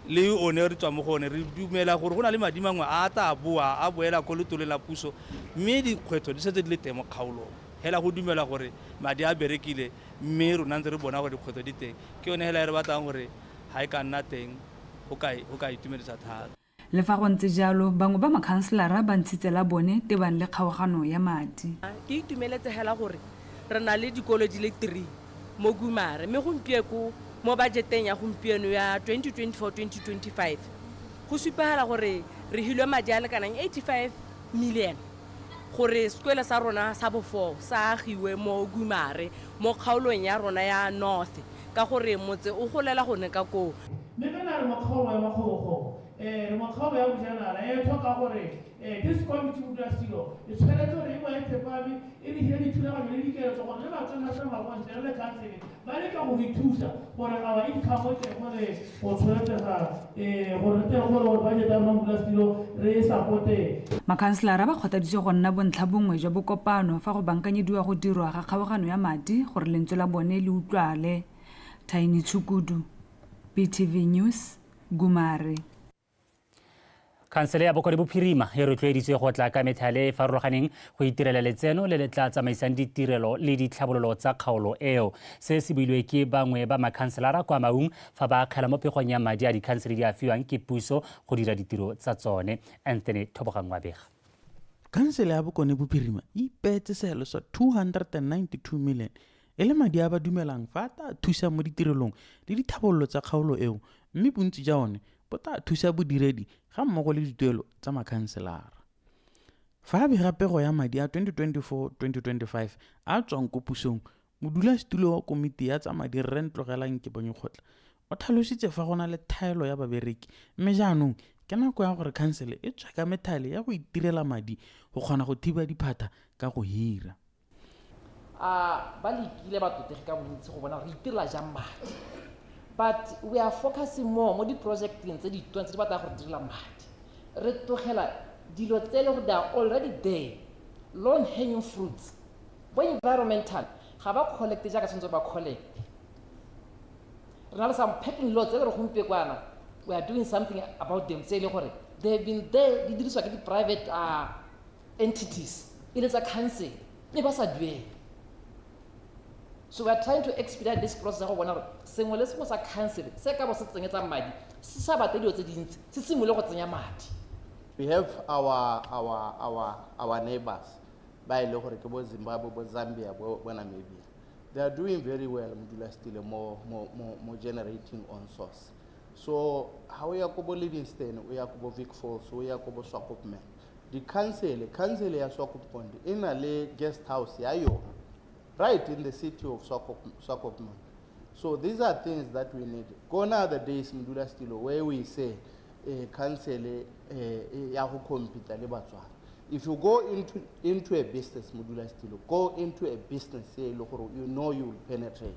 le one re tswa mo gone re dumela gore go na le madi mangwe a ta boa a boela ko letole la puso mme dikgwetho di setse di le teng mo kgaolong hela go dumela gore madi a berekile mme rona ntse re bona gore dikgwetho di teng ke yone hela re batlang gore ha e ka nna teng o ka itumedisa thata. Le fa go ntse jalo bangwe ba makhanselara ba ntshitse la bone tebang le kgaogano ya madi. Ke itumeletse hela gore re na le dikolo di le 3 mo Gumare mme gompieko mo budgeteng ya gompieno ya 2024-2025 go supagala gore re hilwe madi a le kanang 85 million gore sekolo sa rona sa bo4 sa agiwe mo Gumare mo kgaolong ya rona ya North ka gore motse o golela go ne ka ko. Mme bana re mo kgaolo ya magogo mokgaolo ya bojanala e tlhoka gore this committee modulasetulo e tshwanetse gore e mo tshepame e re hile dithulaganyo le dikeletso gore le batswana sa mabontle re le kansele ba leka go re thusa gore our income tle gore go tshwanetsega gore teng gore budget ya modulasetulo re e supporte. Makhanselara ba kgotaditse go nna bontlha bongwe jwa bokopano fa go bankanyediwa go dirwa ga kgaogano ya madi gore lentswe la bone le utlwale. Tiny Chukudu, BTV News, Gumare. Kansele ya Bokone Bophirima e rotloeditswe go tla ka methale e farologaneng go itirela letseno le le tla tsamaisang ditirelo le ditlhabololo tsa kgaolo eo. Se se builwe ke bangwe ba makhanselara kwa Maung fa ba kgela mo pegong ya madi a dikhansele di a fiwang ke puso go dira ditiro tsa tsone. Anthony Thobogang wa bega. Kansele ya Bokone Bophirima e ipeetse seelo sa 292 million e le madi a ba dumelang fa ta thusa mo ditirelong le dithabololo tsa kgaolo eo, mme bontsi ja one bo tla thusa bodiredi ga mmogo le dituelo tsa makhanselara. Fa bega pego ya madi a 2024-2025 a tswang ko pusong, modulasetulo wa komiti ya tsa madi Rre Ntlogelang ke Bonyekgotla o tlhalositse fa go na le thaelo ya babereki, mme jaanong ke nako ya gore khansele e tswa ka methale ya go itirela madi go kgona go thiba diphata ka go hira. Ba lekile ba totege ka bontsi go bona re itirela jang madi, but we are focusing more mo di-projecteng tse ditona tse di batla gore direla madi. Re tlogela dilo tse le gore they are already there, long hanging fruits. Bo environmental ga ba collect jaaka tshwanetse ba collect. Re na le some packing laws tse le re gompe kwana, we are doing something about them tse le gore they have been there di diriswa ke di-private entities e le tsa council le ba sa duele. So we are trying to expedite this process go bona gore sengwe le sengwe sa council se ka bo se tsenyetsa madi se sa batle dilo tse dintsi se simole go tsenya madi. We have our neighbors ba ile gore ke bo Zimbabwe, bo Zambia, bo Namibia. They are doing very well modulasetulo more generating on source. So how ya ko bo Livingston, o ya ko bo Vic Falls, o ya ko bo Swakopmund. The council ya Swakopmund ina le guest house ya yona right in the city of Swakopmund. So these are things that we need. Gone are the days modulasetulo where we say council ya go compete le batswana. If you go into a business modulasetulo, go into a business you know you will penetrate.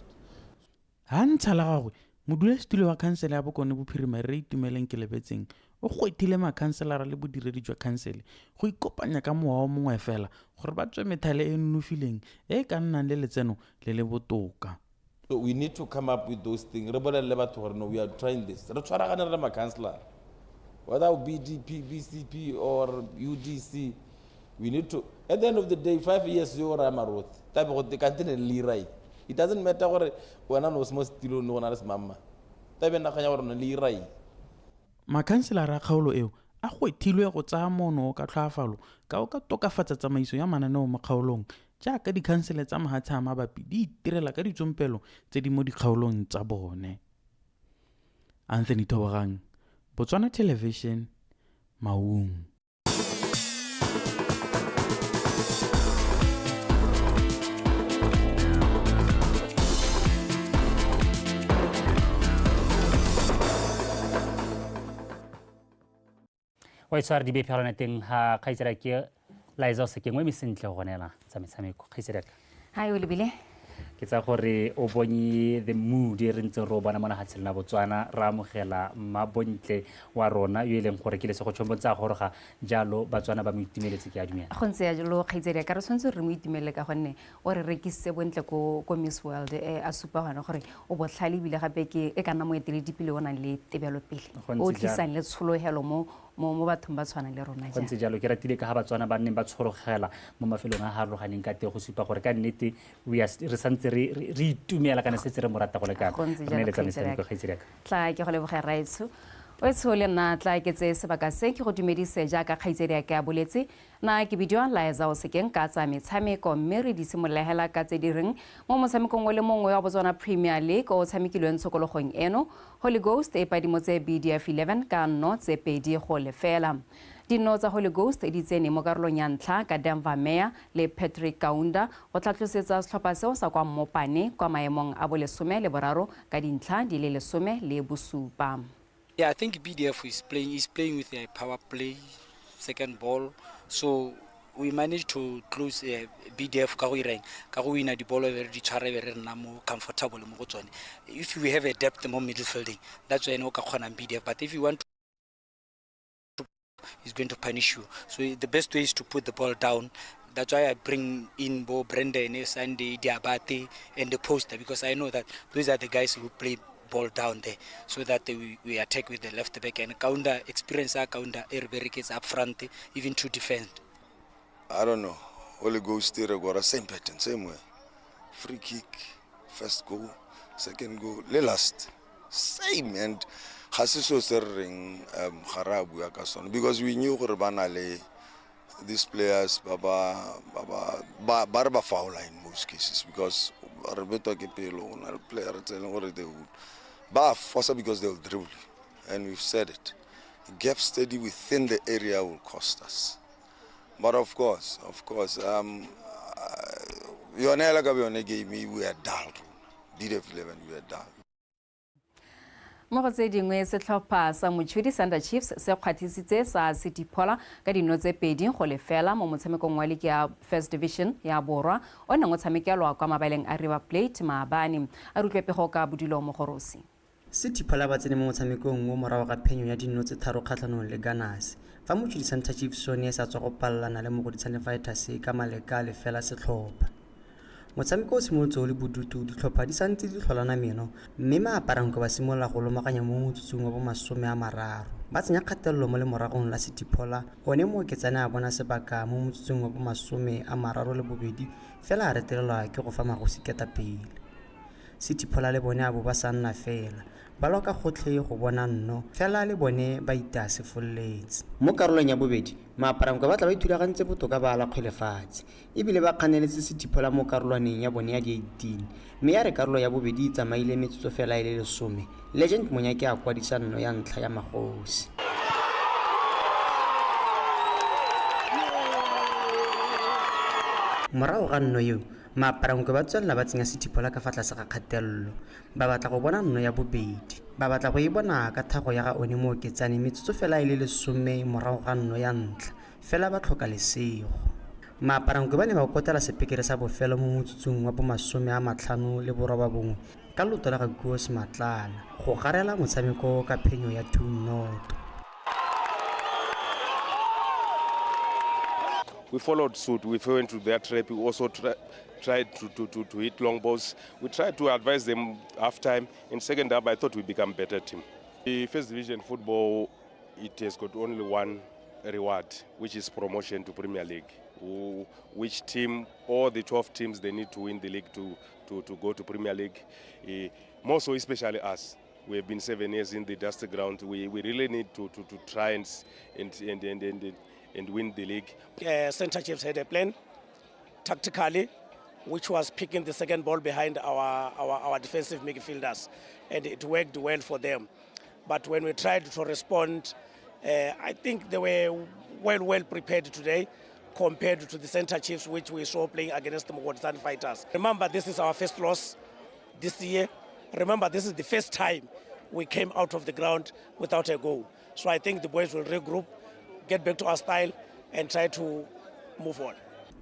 Ha ntsha la gagwe modulasetulo wa khansele ya Bokone Bophirima Re Itumeleng ke lebetseng o gwetile makhanselara le bodiredi jwa khansele go ikopanya ka mowa o mongwe fela gore ba tswe methale e nonofileng e ka nnang le letseno le le botoka. So we need to come up with those things. Re bolelle batho gore no, we are trying this. Re tshwaragane le makhanselara, whether BDP, BCP or UDC, we need to, at the end of the day, 5 years you are Amaroth. Type of the country lirai. It doesn't matter what one knows most still no one else mama. Type na kanya gore lirai. Makhanselara kgaolo eo a gwethilwe go tsaya mono ka tlhoafalo ka o ka tokafatsa tsamaiso ya mananeo mo kgaolong jaaka dikhansele tsa mahatshe a mabapi di itirela ka ditsompelo tse di mo dikgaolong tsa bone. Anthony Thobogang, Botswana Television, Maung. wa itshwara di bephelwana teng ha khaitsera ke Liza o sekengwe me sentle go gonela tsa metshameko khaitsera ka hai o lebile ke tsa gore o bonye the mood e rentse ro bona mona ha tselena Botswana ra amogela mabontle wa rona yo eleng gore ke le se go tšhombotsa gore ga jalo Batswana ba mo itimeletse ke a dumela go ntse ya lo khaitsera ka re tshwantse re mo itimelle ka gonne o re rekise bontle ko Miss World a supa gona gore o botlhale bile gape ke e kana mo etele dipile o nang le tebelo pele o tlisang le tsholohelo mo bathong ba tshwana le rona ja ntse jalo ke ratile ka ha Batswana ba nne ba tshorogela mo mafelong a harologaneng ka te go supa gore ka nnete re santse re itumela kana se re morata go le ka nne le tsamaiso go khaitsela ka tla ke go leboga raitso o tshole nna tla ke tse sebaka se ke go dumedise jaaka khaitsedi ka boletse na ke bidio Liza o sekeng ka tsa metshameko mme re di simolehela ka tse di reng mo motshamekong le mongwe wa Botswana Premier League o tshamekilweng tshokologong eno Holy Ghost e padimo tse BDF 11 ka no tse pedi go lefela. Dino tsa Holy Ghost di tsene mo karolong ya ntlha ka Denver Mayor le Patrick Kaunda go tlatlosetsa setlhopha seo sa kwa Mopane kwa maemong a bo 13 ka dintlha di le 17. Yeah, I think BDF is playing with a power play, second ball. So we managed to close BDF ka go wina di ball very tshwara very nna mo comfortable mo go tsone. If we have a depth more midfielding, that's why no ka khona BDF. But if you want to, is going to punish you. So the best way is to put the ball down. That's why I bring in Bo Brendan, Sandy, Diabate, and the poster, because I know that those are the guys who play ball down there, so that we attack with the left back and counter experience counter kids up front, even to defend. I don't know. Holy Ghost still got the same pattern, same way. Free kick, first goal, second goal, the last. Same. And Hasiso serving Harabu Akason, because we knew Banale, these players, Barba Fowler in most cases, because Roberto Kepelo, player telling what they would. But also because they will dribble, and we've said it. Gap steady within the area will cost us. But of course, we are dull. BDF 11, we are dull. mo go tse dingwe setlhopha sa motšhudi Thunder Chiefs se kgwathisitse sa Setiphola ka dino tse pedi go lefela mo motshamekong wa ligi ya First Division ya Borwa o neng o tshamekelwa kwa mabaleng a River Plate maabane a rutlwepego ka Bodilo Mogorosi. Setiphola ba tsene mo motshamekong o morago ga phenyo ya dino tse tharo kgatlhanong le Gunners fa motšhudi Thunder Chiefs sone sa tswa go pallana le Mogodisane Fighters ka maleka lefela setlhopha. Motshameko o simolotse o le bodutu ditlhopha di santse di tlholana meno mme maaparanko ba simolola go lomaganya mo motsotsong wa bo 30 ba tsenya kgatelelo mo le moragong la Setiphola one mo oketsane a bona sebaka mo motsotsong wa bo 32 fela a retelelwa ke go fa magosi ketapele. Setiphola le bone a bo ba sa nna fela ba loka gotlhe go bona nno fela le bone ba ita sefolletse mo karolong ya bobedi maaparanko ba tla ba ithulagantse botoka ba ala kgwelefatshe ebile ba kganeletse Setiphola mo karolwaneng ya bone ya di 18 mme ya re karolo ya bobedi tsamaile metsotso fela ile 10 Legend Monyake a kwadisa nno ya ntlha ya magosi. Morago ga nno eo maaparanko ba tswelela ba tsenya Setiphola ka fa tlase ga kgatelelo ba batla go bona nno ya bobedi ba batla go e bona ka thago ya ga one mo oketsane metsotso fela ile 10 morago ga nno ya ntlha fela ba tlhoka lesego. Maaparanko ba ne ba kotela sepekere sa bofelo mo motsotsong wa bo 59 ka loto la ga Guos Matlala go garela motshameko ka phenyo ya 2-0. We followed suit. We went to their trap. We also tried to hit long balls. We tried to advise them half time. In second half, I thought we become better team. The First Division football, it has got only one reward, which is promotion to Premier League. Which team, all the 12 teams, they need to win the league to go to Premier League. More so, especially us. We have been 7 years in the dusty ground. We really need to try and win the league. Centre Chiefs had a plan, tactically, which was picking the second ball behind our defensive midfielders, and it worked well for them. But when we tried to respond, I think they were well prepared today compared to the Centre Chiefs, which we saw playing against the Mogodisane Fighters. Remember, this is our first loss this year. Remember, this is the first time we came out of the ground without a goal. So I think the boys will regroup, get back to our style, and try to move on.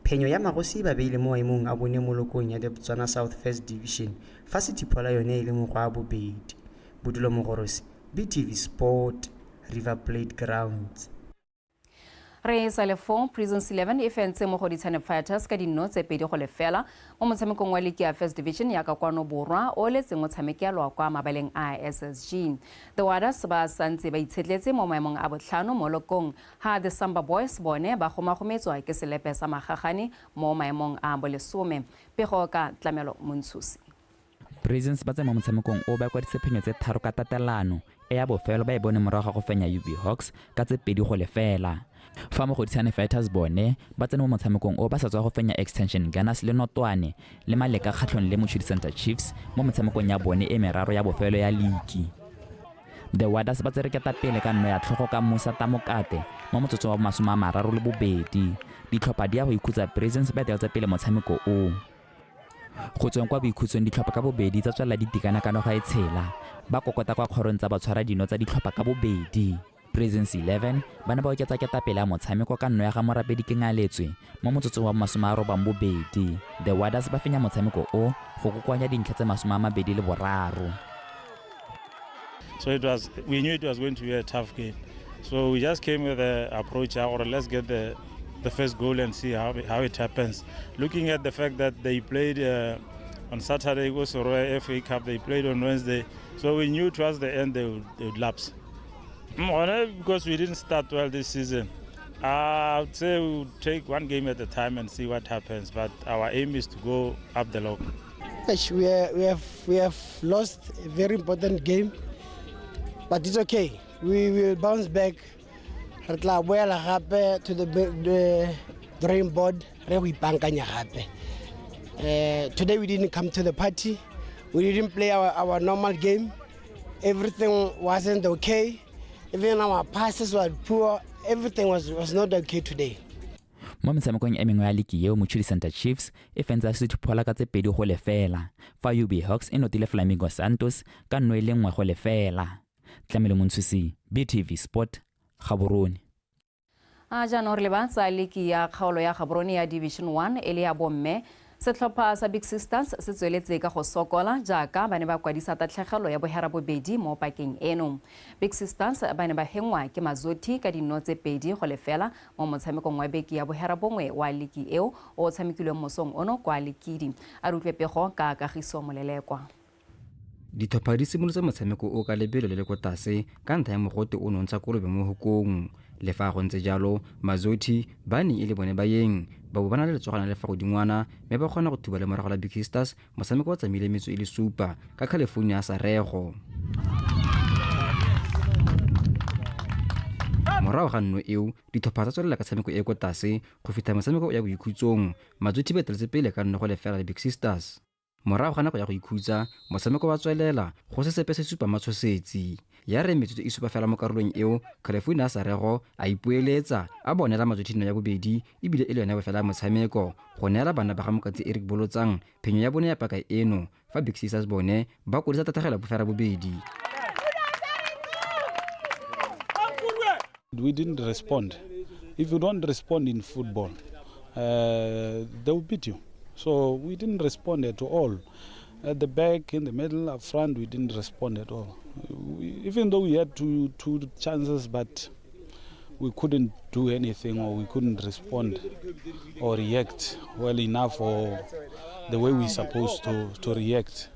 Phenyo ya magosi ba beile mo maemong a bone mo lokong ya Botswana South First Division fa Setiphola yone ile mo go a bobedi. Bodilo Mogorosi, BTV Sport, River Plate Grounds. Re sa le 4 Prisons 11 e fentse mo Mogodisane Fighters ka dino tse pedi go lefela mo motshamekong wa ligi ya First Division ya ka kwano Borwa o letseng o tshamekelwa kwa mabaleng a SSG. The Waders ba santse ba itshetletse mo maemong a botlhano mo lokong ha the Samba Boys bone ba gomagometswa ke selepe sa magagane mo maemong a bolesome pego ka Tlamelo Montshusi. Prisons ba tsema motshamekong o ba kwadise phenyo tse tharo ka tatelano e ya bofelo ba e bone morago go fenya UB Hawks ka tse pedi go lefela. Fa Mogodisane Fighters bone ba tsene mo motshamekong o ba sa tswa go fenya Extension Gunners le Notwane le maleka kgatlhong le Mochudi Centre Chiefs mo motshamekong ya bone e meraro ya bofelo ya ligi. The Waders ba tsereketa pele ka nno ya tlhogo ka Musa Tamokate mo motsotso wa 32. Ditlhopha di ya go ikhutsa Prisons ba tla pele motshameko o. go tsweng kwa boikhutsong ditlhopha ka bobedi tsa tswelela ditekana ka noga e tshela ba kokota kwa kgorong tsa batshwara dino tsa ditlhopha ka bobedi. Presence 11 bana ba oketsa ketapele ya motshameko ka nno ya ga morapedi ke ngaletswe mo motsotsong wa 92. The Warders ba fenya motshameko o go kokoanya dintlha tse 23. So we knew it was going to be a tough game. So we just came with the approach, or let's get the first goal and see how it happens. Looking at the fact that they played on Saturday, also Royal FA Cup, they played on Wednesday. So we knew towards the end they would lapse. Because we didn't start well this season. I would say we would take one game at a time and see what happens. But our aim is to go up the log. We have lost a very important game, but it's okay. We will bounce back. To the drawing board. Today we didn't come to the party. We didn't play our normal game. Everything wasn't okay. Even our passes were poor. Everything was not okay today. Mo metshamekong e mengwe ya ligi eo Mochudi Center Chiefs e fentsa sethupola ka tse 2-0 fa UB Hawks e notile Flamingo Santos ka 1-0. Tlamele Montshusi, BTV Sport, Gaborone. Jaanong re lebatsa ligi ya kgaolo ya Gaborone ya Division 1 e le ya bomme. Setlhopha sa Big Sisters se tsweletse ka go sokola jaaka ba ne ba kwadisa tatlhegelo ya bohera bobedi mo pakeng eno. Big Sisters ba ne ba hengwa ke Mazoti ka dino tse 2-0 mo motshamekong wa beki ya bohera bongwe wa ligi eo o tshamekilwe mosong ono kwa Lekidi. A re utlwe pego ka Kagiso Molelekwa. Ditlhopha di simolotse motshameko o ka lebelo le le ko tlase ka ntlha ya mogote o nontsha kolobe mo hokong. Le fa go ntse jalo Mazoti ba ne e le bone ba yeng ba bo bana le letsogana le fa go dingwana mme ba kgona go thuba le morago la Big Sisters motshameko wa tsamile metso e le 7 ka California sa rego. Morago ga nno eo ditlhopha tsa tswelela ka tshameko e ko tlase go fita motshameko ya boikhutsong. Mazoti ba eteletse pele ka 1-0 le Big Sisters. Morago ga nako ya go ikhutsa motshameko wa tswelela go se sepe se supa matshosetsi ya re metsotso e supa fela mo karolong eo. California sa rego a ipueletsa a bonela Mazoti ya bobedi ebile e le yona bofela motshameko go neela bana ba ga Mokatsi Eric Bolotsang phenyo ya bone ya paka eno fa Big Sisters bone ba kodisa tatlhegelo bofela bobedi. We didn't respond. If you don't respond in football, they will beat you. So we didn't respond at all. At the back, in the middle, up front, we didn't respond at all. Even though we had two chances, but we couldn't do anything, or we couldn't respond or react well enough, or the way we're supposed to react.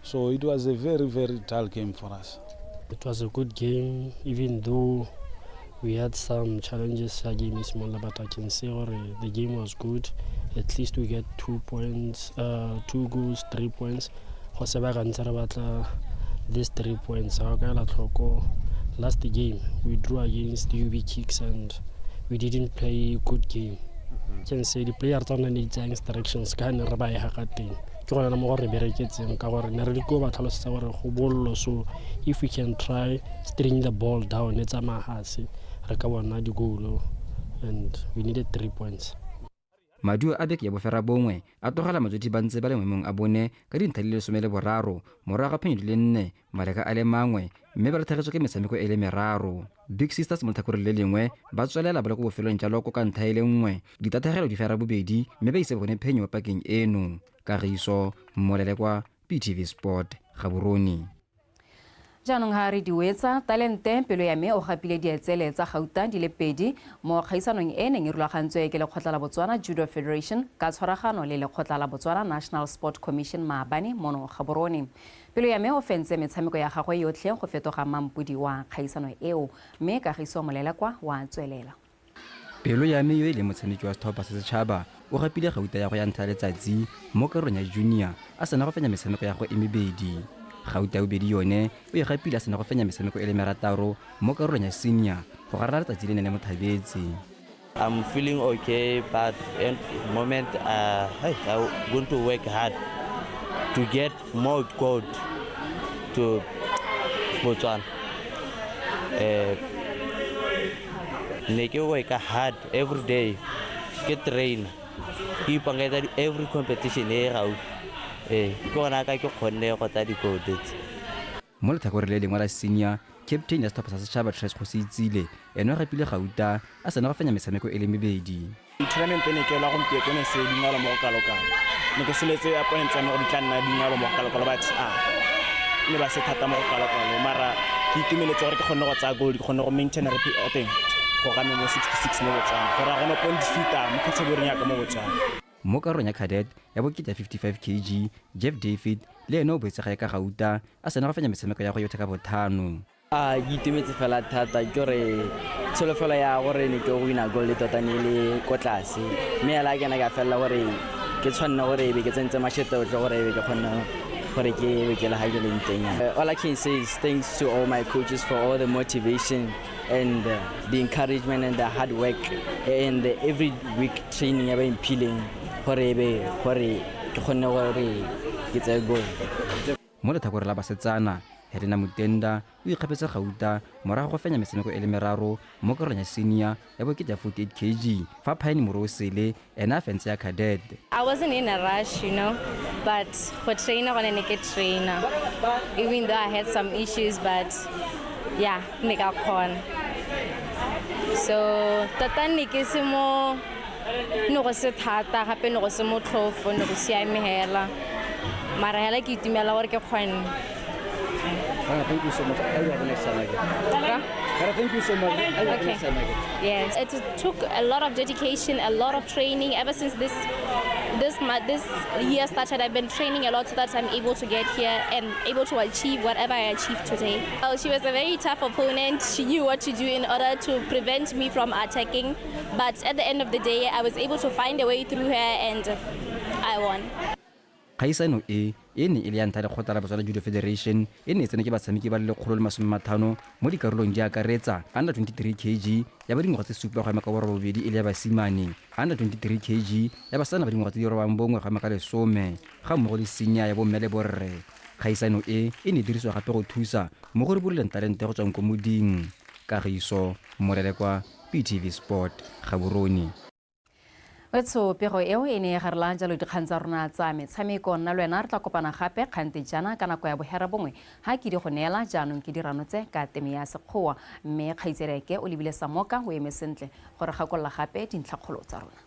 So it was a very, very dull game for us. It was a good game, even though we had some challenges. Our game is smaller, but I can say the game was good. At least we get 2 points, 2 goals, 3 points. These 3 points. Last game we drew against UB Kicks and we didn't play a good game. Can say the players don't need instructions. Can rebuy hakating. So if we can try string the ball down, it's a mahasi. And we needed 3 points. Maduo a beke ya bofera bongwe a togela Mazoti ba ntse ba le memong a bone ka dintlha di le 13 morago ga phenyo di le 4 maleka a le mangwe mme ba latlhegetswe ke metshameko e le 3. Big Sisters mo tlhakoreng le lengwe ba tswelela ba le go bofelong jalo ko ka ntlha e le nngwe ditatlhegelo di fera bobedi mme ba ise bone phenyo mo pakeng eno. Kagiso Molelekwa, BTV Sport, Gaborone. Jaanong ha re diwetsa talente pelo ya me o gapile dietsele tsa Gauteng di le 2 mo kgaisanong e neng e rulagantswe ke lekgotla la Botswana Judo Federation ka tshwaragano le lekgotla la Botswana National Sport Commission maabane mono Gaborone. Pelo ya me o fentse metshameko ya gagwe yotlhe go fetoga mampudi wa kgaisano eo mme Kagiso Molelekwa wa tswelela. Pelo ya me yo ile motshameki wa stop se setšhaba o gapile Gauteng ya go ya ntlha letsatsi mo karolong ya junior a sena go fenya metshameko ya go emebedi. Gauteng bobedi yone o e gapile a sena go fenya metshameko e le 6 mo karolong ya senior go garela letsatsi le nene mo Thabetse. I'm feeling okay, but at the moment I'm going to work hard to get more gold to Botswana. I work hard every day, get train, keep every competition here. ke gona ka ke kgonne go ta di-goal tse. Mo letlhakore le lengwe la senior captain ya setlhopha sa setšhaba Tres go se itsile ene wa gapile gauta a sena go fenya metshameko e le mebedi. Tournament ne ke la gompieko ne se dingalo mo go kalokalo ne ke soletse opponent tsa me go di tla nna dingalo mo go kalokalo but ne ba se thata mo go kalokalo mara ke itumeletse gore ke kgonne go tsaya goal ke kgonne go maintain teng go game mo 66 mo Botswana gore a gona point fita mo category ya ka mo Botswana. Mo karolong ya cadet ya bokete 55 kg Jeff David le ene o boetsega ka gauta a sena go fenya metshameko ya go yotha ka bothano. Ke itumetse fela thata ke gore tsholofelo ya gore ne ke go wina goal le tota ne le ko tlase mme ya la ke na ka fela gore ke tshwanna gore be ke tsentse mashete otlhe gore be ke kgona gore ke be ke la ha ke leng teng. All I can say is thanks to all my coaches for all the motivation and the encouragement and the hard work and every week training ya ba impealing gore ke kgone gore ke tsaye goal. Mo letlhakore la basetsana Helena Mutenda o ikgapetse gauta morago go fenya metshameko e le meraro mo karolong ya senior ya bokete ya 48 kg fa Phaini Morosele ena a fentse ya cadet. I wasn't in a rush, but for trainer when I get trainer, even though I had some issues, but yeah, make a con. So tata ne ke se mo no go se thata gape no go se mo tlhofo no go siame hela mara hela ke itumela gore ke kgone. Thank you so much. I'll have next time again. Thank you so much. I'll have next time again. Yes, it took a lot of dedication, a lot of training. Ever since this year started, I've been training a lot so that I'm able to get here and able to achieve whatever I achieved today. She was a very tough opponent. She knew what to do in order to prevent me from attacking. But at the end of the day, I was able to find a way through her and I won. Kgaisano e ne e le ya ntlha le kgotla la Botswana Judo Federation e ne e tsene ke batshameki ba le 150 mo dikarolong di akaretsa under 23 kg ya ba dingwaga tse supa go ema ka borobedi e le ya basimane, under 23 kg ya basana ba dingwaga tse di robang bongwe go ema ka lesome ga mmogo le senior ya bomme le borre. Kgaisano e ne e dirisiwa gape go thusa mo go ribololeng talente go tswang ko moding. Kagiso Morelekwa, PTV Sport, Gaborone. Wetso pego eo e ne ga re la jalo dikgang tsa rona tsa metshameko nna le wena re tla kopana gape kgante jana ka nako ya bohera bongwe ha ke di go neela jaanong ke di ranotse ka teme ya sekgowa mme kgaitsereke o lebile samoka o eme sentle gore gakolola gape dintlhakgolo tsa rona.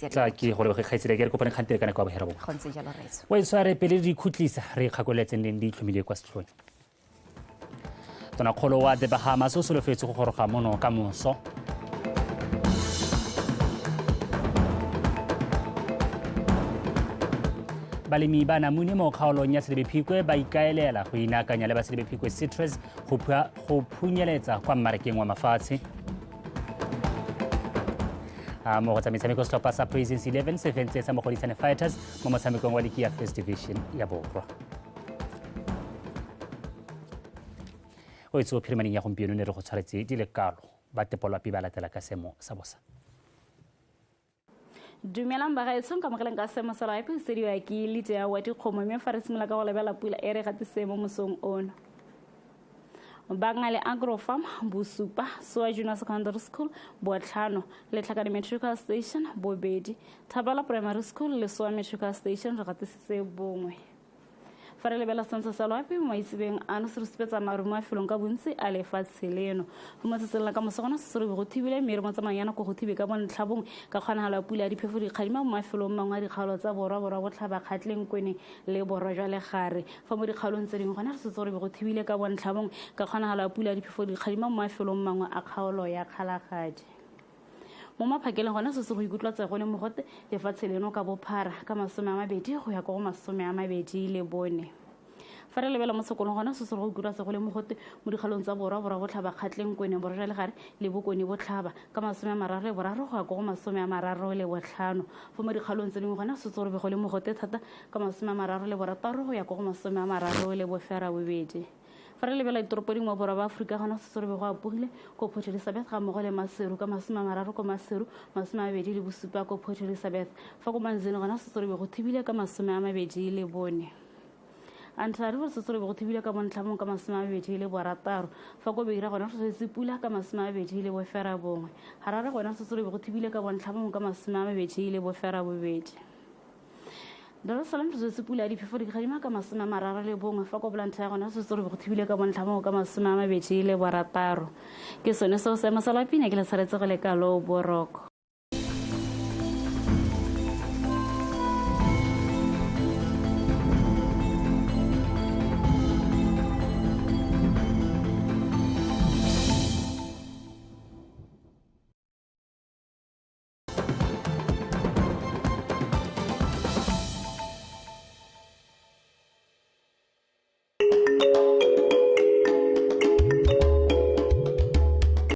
Tla ke go le kgaitsereke re kopane kgante ka nako ya bohera bongwe. Go ntse jalo retso. Wetso re pele di khutlisa re kgakoletseng ding di tlhomile kwa setlhong. Tona kgolo wa the Bahamas o solofetse go goroga mono ka moso. Balemi ba namune mo kgaolong ya Selebephikwe ba ikaelela go inakanya le ba Selebephikwe citrus go phunyeletsa kwa mmarakeng wa mafatshe. Mo go tsa metshameko setlhopha sa Presence 11 se fentse sa Mogodisane Fighters mo motshamekong wa Ligi ya First Division ya Borwa. O itse o phirimaneng ya gompieno ne re go tshwaretse di le kalo ba tepolwapi ba latela ka semo sa bosa. Dumelang bagaetsong ka mogeleng ka semo sa live se diwa ke Lidia wa dikgomo mme fa re simolola ka go lebela pula e re gatiseng mo mosong ono. Bangale Agrofarm, Bosupa, Soa Junior Secondary School, Botlhano, Letlhakane Metrical Station, Bobedi, Thabala Primary School le Soa Metrical Station re gatisitse bongwe. Fa re lebela santsa sa loapi maitsebeng ano se re sepetsa marumo a felong ka bontsi a lefatshe leno go matsetselela ka mosogona se se re go thibile mme re mo tsamayana go thibe ka bontlhabong ka kgonagalo ya pula ya diphefo dikgadima mo mafelong mangwe a dikgaolo tsa borwa botlhaba kgatleng kwene le borwa jwa legare fa mo dikgaolong tse dingwe gona re setse re go thibile ka bontlhabong ka kgonagalo ya pula ya diphefo dikgadima mo mafelong mangwe a kgaolo ya kgalagadi. Mo maphakeleng gona se se go ikutlwa go le mogote lefatshe leno ka bophara ka 20 go ya go 24. Fa re lebela mo sekolong gona se se go ikutlwa go le mogote mo dikgalong tsa borwa botlhaba kgatleng kwene borwa le gare le bokone botlhaba ka 33 go ya go 35. Fa mo dikgalong tse dingwe gona se se go le mogote thata ka 36 go ya go 32. Fa re lebela ditoropo dingwe mo borwa ba Aforika gona se se go apogile ko Port Elizabeth ga mmogo le Maseru ka 30 20 bosupa ko Port Elizabeth fa go Manzini gona se se go thibile ka 24. Antlarivo se se go thibile ka bontlhabong ka 26 fa go Beira gona se se pula ka 24. Harare gona se se go thibile ka bontlhabong ka 22. Darussalam re tswetse pula ya diphefo dikgadima ka 31 fa kobolantho ya gona se tse re go thibile ka bontlhamo ka 26 ke sone seo se masalapina ke le tshwaretse go le kalo boroko.